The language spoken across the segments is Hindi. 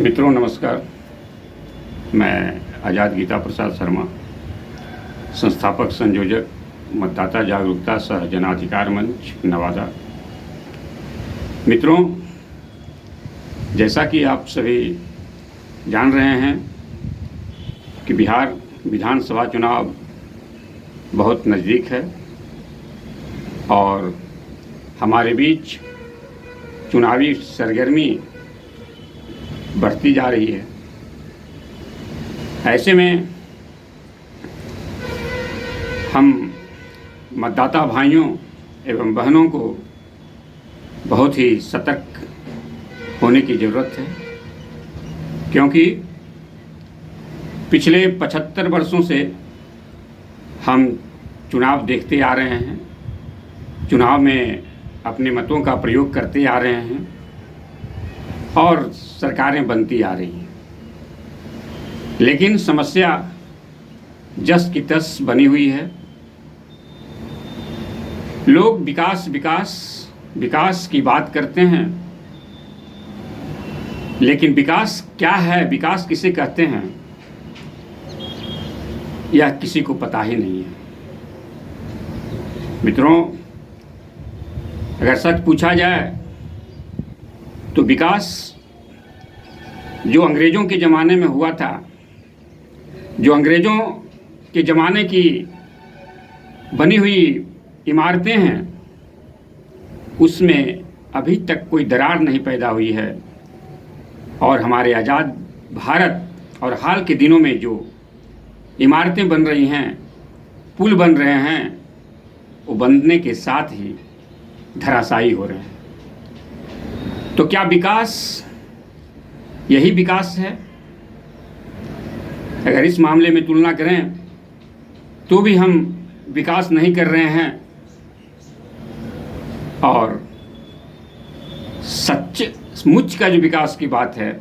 मित्रों नमस्कार। मैं आज़ाद गीता प्रसाद शर्मा, संस्थापक संयोजक मतदाता जागरूकता सह जनाधिकार मंच नवादा। मित्रों, जैसा कि आप सभी जान रहे हैं कि बिहार विधानसभा चुनाव बहुत नज़दीक है और हमारे बीच चुनावी सरगर्मी बढ़ती जा रही है। ऐसे में हम मतदाता भाइयों एवं बहनों को बहुत ही सतर्क होने की ज़रूरत है, क्योंकि पिछले 75 वर्षों से हम चुनाव देखते आ रहे हैं, चुनाव में अपने मतों का प्रयोग करते आ रहे हैं और सरकारें बनती आ रही हैं। लेकिन समस्या जस की तस बनी हुई है। लोग विकास विकास विकास की बात करते हैं, लेकिन विकास क्या है, विकास किसे कहते हैं, यह किसी को पता ही नहीं है। मित्रों, अगर सच पूछा जाए तो विकास जो अंग्रेज़ों के ज़माने में हुआ था, जो अंग्रेज़ों के ज़माने की बनी हुई इमारतें हैं, उसमें अभी तक कोई दरार नहीं पैदा हुई है। और हमारे आज़ाद भारत और हाल के दिनों में जो इमारतें बन रही हैं, पुल बन रहे हैं, वो बनने के साथ ही धराशायी हो रहे हैं। तो क्या विकास यही विकास है? अगर इस मामले में तुलना करें तो भी हम विकास नहीं कर रहे हैं, और सचमुच का जो विकास की बात है,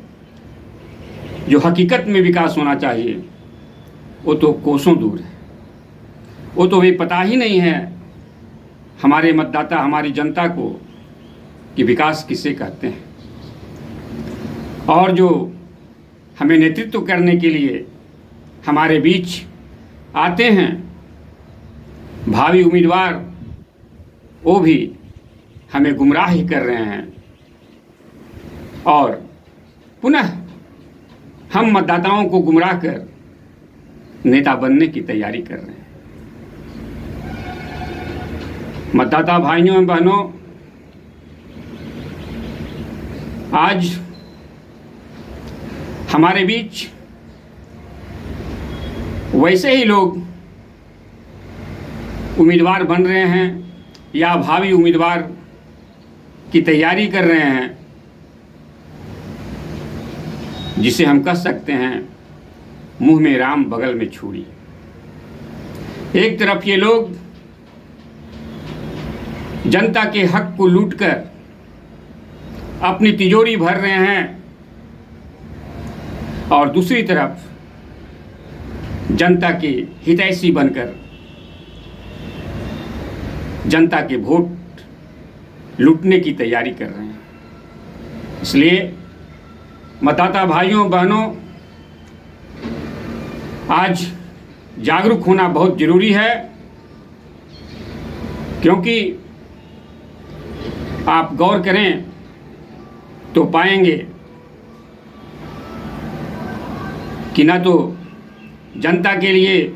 जो हकीकत में विकास होना चाहिए, वो तो कोसों दूर है। वो तो भी पता ही नहीं है हमारे मतदाता, हमारी जनता को कि विकास किसे कहते हैं। और जो हमें नेतृत्व करने के लिए हमारे बीच आते हैं भावी उम्मीदवार, वो भी हमें गुमराह ही कर रहे हैं और पुनः हम मतदाताओं को गुमराह कर नेता बनने की तैयारी कर रहे हैं। मतदाता भाइयों एवं बहनों, आज हमारे बीच वैसे ही लोग उम्मीदवार बन रहे हैं या भावी उम्मीदवार की तैयारी कर रहे हैं, जिसे हम कह सकते हैं मुंह में राम बगल में छुरी। एक तरफ ये लोग जनता के हक को लूटकर अपनी तिजोरी भर रहे हैं, और दूसरी तरफ जनता के हितैषी बनकर जनता के वोट लूटने की तैयारी कर रहे हैं। इसलिए मतदाता भाइयों बहनों, आज जागरूक होना बहुत ज़रूरी है, क्योंकि आप गौर करें तो पाएंगे कि न तो जनता के लिए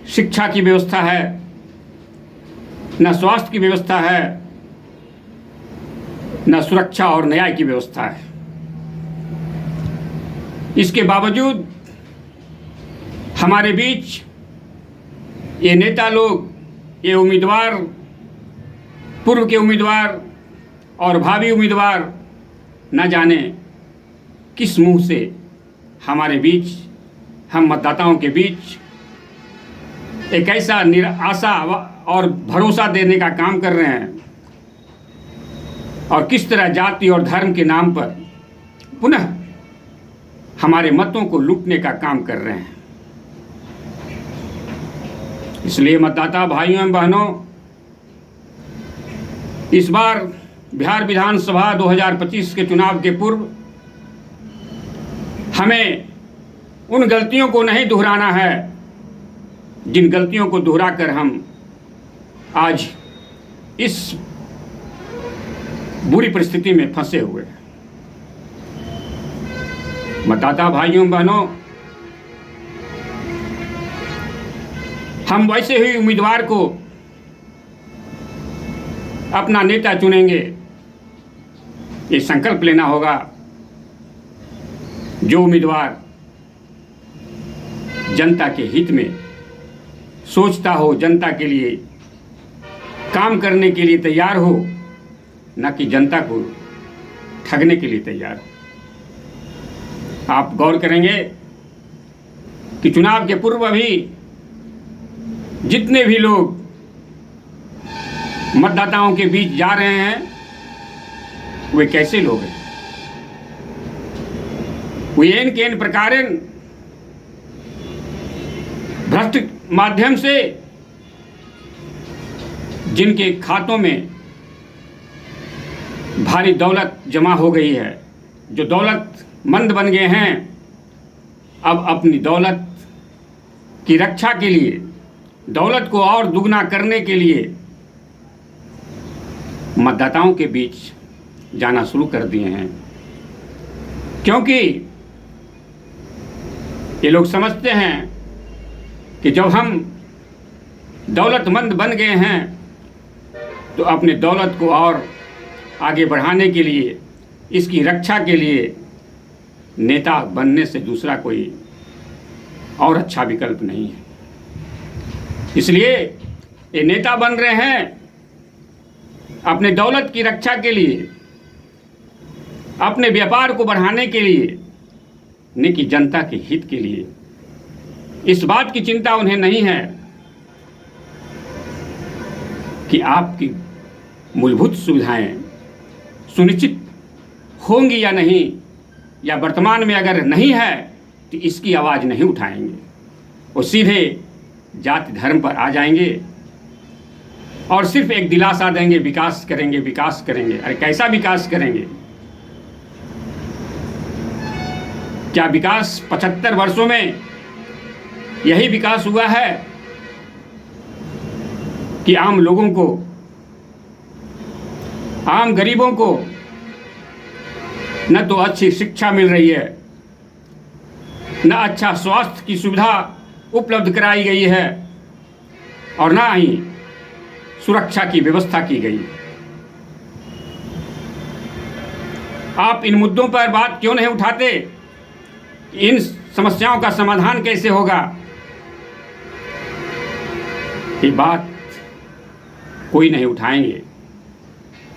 शिक्षा की व्यवस्था है, न स्वास्थ्य की व्यवस्था है, न सुरक्षा और न्याय की व्यवस्था है। इसके बावजूद हमारे बीच ये नेता लोग, ये उम्मीदवार, पूर्व के उम्मीदवार और भावी उम्मीदवार, न जाने किस मुंह से हमारे बीच, हम मतदाताओं के बीच एक ऐसा निराशा और भरोसा देने का काम कर रहे हैं, और किस तरह जाति और धर्म के नाम पर पुनः हमारे मतों को लूटने का काम कर रहे हैं। इसलिए मतदाता भाइयों एवं बहनों, इस बार बिहार विधानसभा 2025 के चुनाव के पूर्व हमें उन गलतियों को नहीं दोहराना है जिन गलतियों को दोहराकर हम आज इस बुरी परिस्थिति में फंसे हुए हैं। मतदाता भाइयों बहनों, हम वैसे ही उम्मीदवार को अपना नेता चुनेंगे, ये संकल्प लेना होगा जो उम्मीदवार जनता के हित में सोचता हो, जनता के लिए काम करने के लिए तैयार हो, न कि जनता को ठगने के लिए तैयार हो। आप गौर करेंगे कि चुनाव के पूर्व भी जितने भी लोग मतदाताओं के बीच जा रहे हैं वे कैसे लोग हैं। वे एन के एन प्रकारेण भ्रष्ट माध्यम से जिनके खातों में भारी दौलत जमा हो गई है, जो दौलतमंद बन गए हैं, अब अपनी दौलत की रक्षा के लिए, दौलत को और दुगना करने के लिए मतदाताओं के बीच जाना शुरू कर दिए हैं। क्योंकि ये लोग समझते हैं कि जब हम दौलतमंद बन गए हैं तो अपने दौलत को और आगे बढ़ाने के लिए, इसकी रक्षा के लिए नेता बनने से दूसरा कोई और अच्छा विकल्प नहीं है। इसलिए ये नेता बन रहे हैं अपने दौलत की रक्षा के लिए, अपने व्यापार को बढ़ाने के लिए, न कि जनता के हित के लिए। इस बात की चिंता उन्हें नहीं है कि आपकी मूलभूत सुविधाएं सुनिश्चित होंगी या नहीं, या वर्तमान में अगर नहीं है तो इसकी आवाज़ नहीं उठाएंगे। वो सीधे जाति धर्म पर आ जाएंगे और सिर्फ एक दिलासा देंगे, विकास करेंगे, विकास करेंगे। अरे कैसा विकास करेंगे? क्या विकास 75 वर्षों में यही विकास हुआ है कि आम लोगों को, आम गरीबों को न तो अच्छी शिक्षा मिल रही है, न अच्छा स्वास्थ्य की सुविधा उपलब्ध कराई गई है, और न ही सुरक्षा की व्यवस्था की गई। आप इन मुद्दों पर बात क्यों नहीं उठाते? इन समस्याओं का समाधान कैसे होगा? ये बात कोई नहीं उठाएंगे,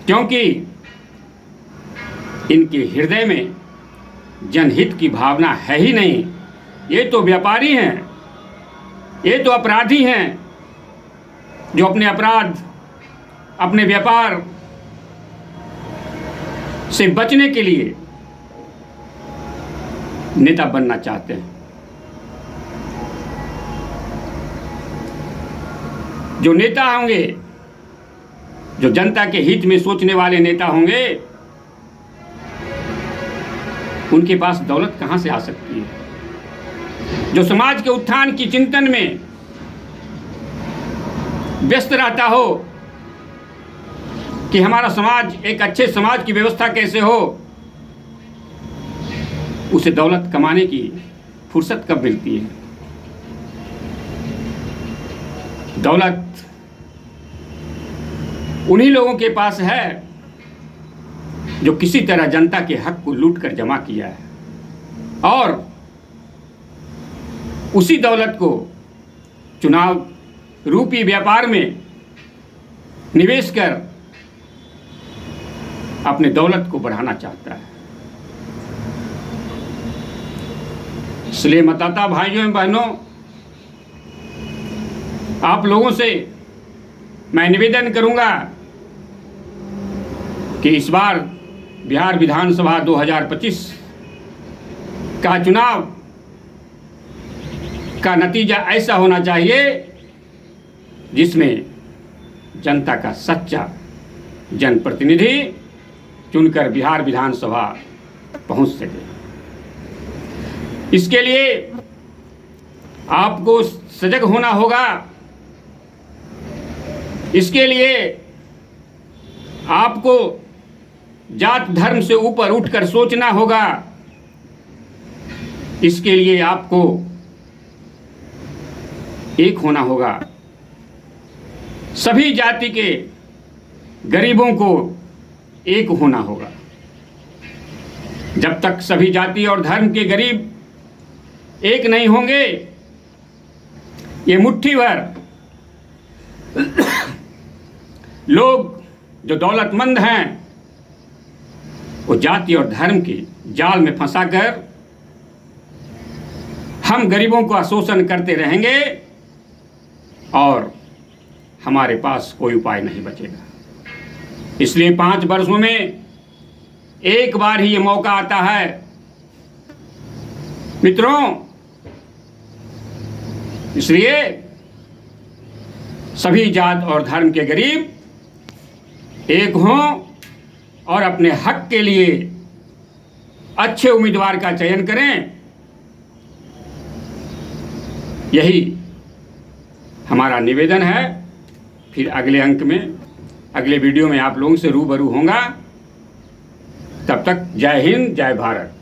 क्योंकि इनके हृदय में जनहित की भावना है ही नहीं। ये तो व्यापारी हैं, ये तो अपराधी हैं जो अपने अपराध, अपने व्यापार से बचने के लिए नेता बनना चाहते हैं। जो नेता होंगे, जो जनता के हित में सोचने वाले नेता होंगे, उनके पास दौलत कहां से आ सकती है? जो समाज के उत्थान की चिंतन में व्यस्त रहता हो कि हमारा समाज, एक अच्छे समाज की व्यवस्था कैसे हो, उसे दौलत कमाने की फुर्सत कब मिलती है? दौलत उन्हीं लोगों के पास है जो किसी तरह जनता के हक को लूट कर जमा किया है, और उसी दौलत को चुनाव रूपी व्यापार में निवेश कर अपने दौलत को बढ़ाना चाहता है। इसलिए मतदाता भाइयों एवं बहनों, आप लोगों से मैं निवेदन करूंगा कि इस बार बिहार विधानसभा 2025 का चुनाव का नतीजा ऐसा होना चाहिए जिसमें जनता का सच्चा जनप्रतिनिधि चुनकर बिहार विधानसभा पहुंच सके। इसके लिए आपको सजग होना होगा। इसके लिए आपको जात धर्म से ऊपर उठकर सोचना होगा। इसके लिए आपको एक होना होगा। सभी जाति के गरीबों को एक होना होगा। जब तक सभी जाति और धर्म के गरीब एक नहीं होंगे, ये मुट्ठी भर लोग जो दौलतमंद हैं, वो जाति और धर्म के जाल में फंसाकर हम गरीबों का शोषण करते रहेंगे और हमारे पास कोई उपाय नहीं बचेगा। इसलिए 5 वर्षों में एक बार ही ये मौका आता है। मित्रों, इसलिए सभी जात और धर्म के गरीब एक हों और अपने हक के लिए अच्छे उम्मीदवार का चयन करें। यही हमारा निवेदन है। फिर अगले अंक में, अगले वीडियो में आप लोगों से रूबरू होऊंगा। तब तक जय हिंद, जय भारत।